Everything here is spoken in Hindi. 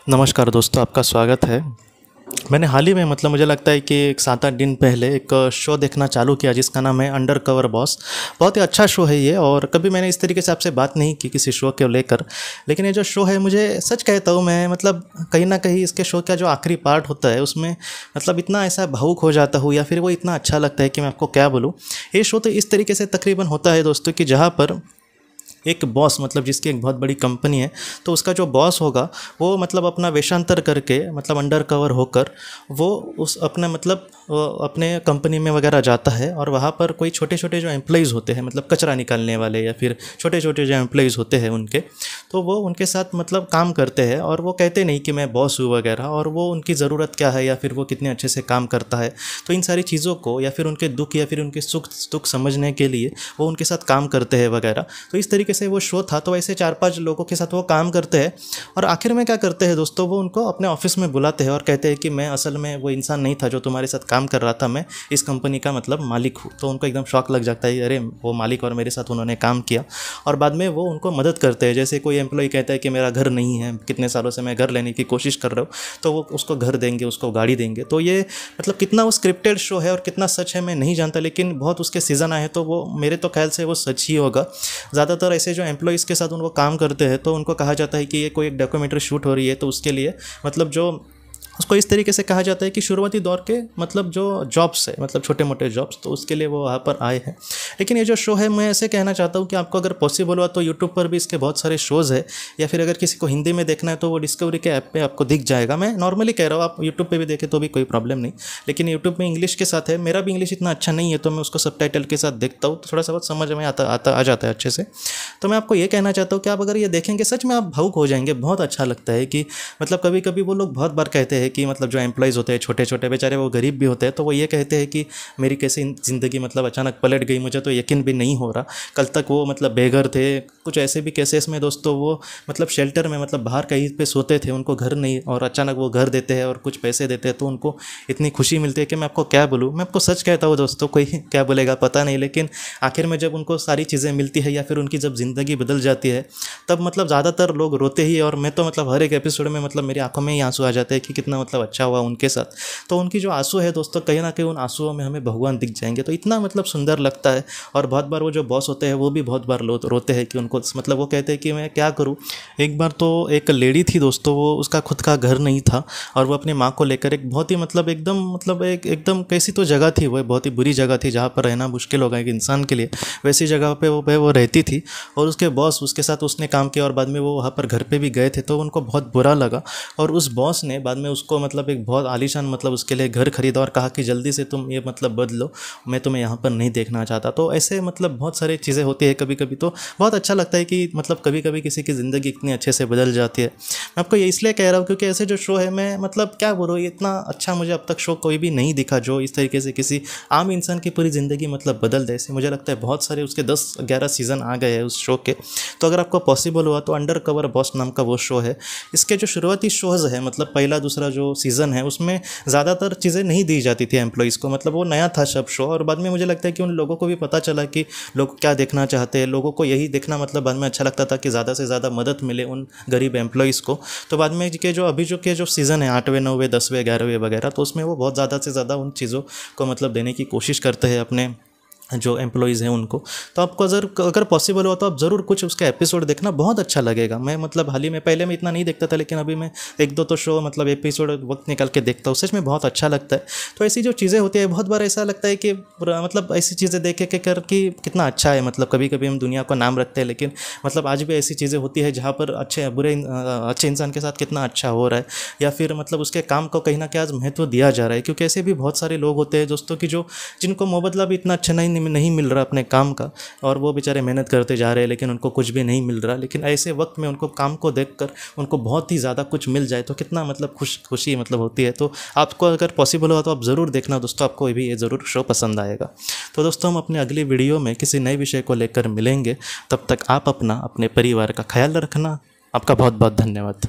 नमस्कार दोस्तों, आपका स्वागत है। मैंने हाल ही में मुझे लगता है कि एक 7-8 दिन पहले एक शो देखना चालू किया जिसका नाम है अंडर कवर बॉस। बहुत ही अच्छा शो है ये, और कभी मैंने इस तरीके से आपसे बात नहीं की किसी शो को लेकर। लेकिन ये जो शो है, मुझे सच कहता हूँ मैं, कहीं ना कहीं इसके शो का जो आखिरी पार्ट होता है उसमें इतना ऐसा भावुक हो जाता हूँ, या फिर वो इतना अच्छा लगता है कि मैं आपको क्या बोलूँ। ये शो तो इस तरीके से तकरीबन होता है दोस्तों कि जहाँ पर एक बॉस जिसकी एक बहुत बड़ी कंपनी है, तो उसका जो बॉस होगा वो अपना वेशांतर करके अंडर कवर होकर वो उस अपने वो अपने कंपनी में वगैरह जाता है, और वहाँ पर कोई छोटे छोटे जो एम्प्लॉइज़ होते हैं, कचरा निकालने वाले या फिर छोटे छोटे जो एम्प्लॉइज़ होते हैं उनके, तो वो उनके साथ काम करते हैं। और वो कहते नहीं कि मैं बॉस हूँ वगैरह, और वो उनकी ज़रूरत क्या है या फिर वो कितने अच्छे से काम करता है, तो इन सारी चीज़ों को या फिर उनके दुख या फिर उनके सुख दुख समझने के लिए वो उनके साथ काम करते हैं वगैरह। तो इस तरीके से वो शो था। तो ऐसे 4-5 लोगों के साथ वो काम करते हैं, और आखिर में क्या करते हैं दोस्तों, वो उनको अपने ऑफिस में बुलाते हैं और कहते हैं कि मैं असल में वो इंसान नहीं था जो तुम्हारे साथ काम कर रहा था, मैं इस कंपनी का मालिक हूँ। तो उनको एकदम शॉक लग जाता है, अरे वो मालिक और मेरे साथ उन्होंने काम किया। और बाद में वो उनको मदद करते हैं। जैसे कोई एम्प्लॉय कहता है कि मेरा घर नहीं है, कितने सालों से मैं घर लेने की कोशिश कर रहा हूँ, तो वो उसको घर देंगे, उसको गाड़ी देंगे। तो ये कितना वो स्क्रिप्टेड शो है और कितना सच है मैं नहीं जानता, लेकिन बहुत उसके सीज़न आए तो वो मेरे तो ख्याल से वो सच ही होगा। ज़्यादातर ऐसे जो एम्प्लॉइज़ के साथ उनको काम करते हैं तो उनको कहा जाता है कि ये कोई एक डॉक्यूमेंट्री शूट हो रही है, तो उसके लिए जो उसको इस तरीके से कहा जाता है कि शुरुआती दौर के जो जॉब्स है, छोटे मोटे जॉब्स, तो उसके लिए वो वहाँ पर आए हैं। लेकिन ये जो शो है, मैं ऐसे कहना चाहता हूँ कि आपको अगर पॉसिबल हुआ तो यूट्यूब पर भी इसके बहुत सारे शोज़ है, या फिर अगर किसी को हिंदी में देखना है तो वो डिस्कवरी के ऐप पे आपको दिख जाएगा। मैं नॉर्मली कह रहा हूँ, आप यूट्यूब पे भी देखें तो भी कोई प्रॉब्लम नहीं, लेकिन यूट्यूब में इंग्लिश के साथ है। मेरा भी इंग्लिश इतना अच्छा नहीं है, तो मैं उसको सबटाइटल के साथ देखता हूँ, तो थोड़ा सा बहुत समझ में आ जाता है अच्छे से। तो मैं आपको ये कहना चाहता हूँ कि आप अगर ये देखेंगे सच में आप भावुक हो जाएंगे। बहुत अच्छा लगता है कि कभी कभी वो लोग बहुत बार कहते हैं कि जो एम्प्लॉइज़ होते हैं छोटे छोटे बेचारे, वो गरीब भी होते हैं, तो वो ये कहते हैं कि मेरी कैसी ज़िंदगी अचानक पलट गई, मुझे तो यकीन भी नहीं हो रहा। कल तक वो बेघर थे। कुछ ऐसे भी केसेस में दोस्तों वो शेल्टर में बाहर कहीं पे सोते थे, उनको घर नहीं, और अचानक वो घर देते हैं और कुछ पैसे देते हैं, तो उनको इतनी खुशी मिलती है कि मैं आपको क्या बोलूँ। मैं आपको सच कहता हूँ दोस्तों, कोई क्या बोलेगा पता नहीं, लेकिन आखिर में जब उनको सारी चीज़ें मिलती है या फिर उनकी जब ज़िंदगी बदल जाती है, तब ज़्यादातर लोग रोते ही। और मैं तो हर एक एपिसोड में मेरी आंखों में ही आंसू आ जाते हैं कि कितना अच्छा हुआ उनके साथ। तो उनकी जो आंसू है दोस्तों, कहीं ना कहीं उन आंसुओं में हमें भगवान दिख जाएंगे। तो इतना सुंदर लगता है। और बहुत बार वो जो बॉस होते हैं वो भी बहुत बार रोते हैं कि उनको वो कहते हैं कि मैं क्या करूं। एक बार तो एक लेडी थी दोस्तों, वो उसका खुद का घर नहीं था, और वो अपनी माँ को लेकर एक बहुत ही एकदम कैसी तो जगह थी, वो बहुत ही बुरी जगह थी जहाँ पर रहना मुश्किल होगा एक इंसान के लिए, वैसी जगह पे वो रहती थी। और उसके बॉस उसके साथ उसने काम किया, और बाद में वो वहाँ पर घर पे भी गए थे, तो उनको बहुत बुरा लगा। और उस बॉस ने बाद में उसको एक बहुत आलीशान उसके लिए घर खरीदा और कहा कि जल्दी से तुम ये बदलो, मैं तुम्हें यहाँ पर नहीं देखना चाहता। तो ऐसे बहुत सारी चीज़ें होती है कभी कभी। तो बहुत अच्छा लगता है कि कभी कभी किसी की ज़िंदगी इतनी अच्छे से बदल जाती है। मैं आपको ये इसलिए कह रहा हूँ क्योंकि ऐसे जो शो है, मैं क्या बोलूँ, इतना अच्छा मुझे अब तक शो कोई भी नहीं दिखा जो इस तरीके से किसी आम इंसान की पूरी ज़िंदगी बदल दे। ऐसे मुझे लगता है बहुत सारे उसके 10-11 सीज़न आ गए हैं उस शो के। तो अगर आपको पॉसिबल हुआ तो अंडर कवर बॉस नाम का वो शो है। इसके जो शुरुआती शोज़ है, पहला दूसरा जो सीज़न है, उसमें ज़्यादातर चीज़ें नहीं दी जाती थी एम्प्लॉइज़ को। वो नया था सब शो, और बाद में मुझे लगता है कि उन लोगों को भी पता चला कि लोग क्या देखना चाहते हैं। लोगों को यही देखना बाद में अच्छा लगता था कि ज़्यादा से ज़्यादा मदद मिले उन गरीब एम्प्लॉइज़ को। तो बाद में के जो अभी जो सीज़न है 8वें 9वें 10वें 11वें वगैरह, तो उसमें वो बहुत ज़्यादा से ज़्यादा उन चीज़ों को देने की कोशिश करते हैं अपने जो एम्प्लॉइज़ हैं उनको। तो आपको अगर पॉसिबल हो तो आप ज़रूर कुछ उसका एपिसोड देखना, बहुत अच्छा लगेगा। मैं हाल ही में, पहले मैं इतना नहीं देखता था, लेकिन अभी मैं 1-2 तो शो एपिसोड वक्त निकाल के देखता हूँ। सच में बहुत अच्छा लगता है। तो ऐसी जो चीज़ें होती है, बहुत बार ऐसा लगता है कि ऐसी चीज़ें देख के कर कि कितना अच्छा है। कभी कभी हम दुनिया को नाम रखते हैं, लेकिन आज भी ऐसी चीज़ें होती है जहाँ पर अच्छे इंसान के साथ कितना अच्छा हो रहा है, या फिर उसके काम को कहीं ना कहीं आज महत्व दिया जा रहा है। क्योंकि ऐसे भी बहुत सारे लोग होते हैं दोस्तों की जिनको मुबादला भी इतना अच्छा नहीं मिल रहा अपने काम का, और वो बेचारे मेहनत करते जा रहे हैं लेकिन उनको कुछ भी नहीं मिल रहा। लेकिन ऐसे वक्त में उनको काम को देखकर उनको बहुत ही ज़्यादा कुछ मिल जाए तो कितना खुशी होती है। तो आपको अगर पॉसिबल हो तो आप ज़रूर देखना दोस्तों, आपको भी ये ज़रूर शो पसंद आएगा। तो दोस्तों, हम अपने अगली वीडियो में किसी नए विषय को लेकर मिलेंगे। तब तक आप अपने परिवार का ख्याल रखना। आपका बहुत बहुत धन्यवाद।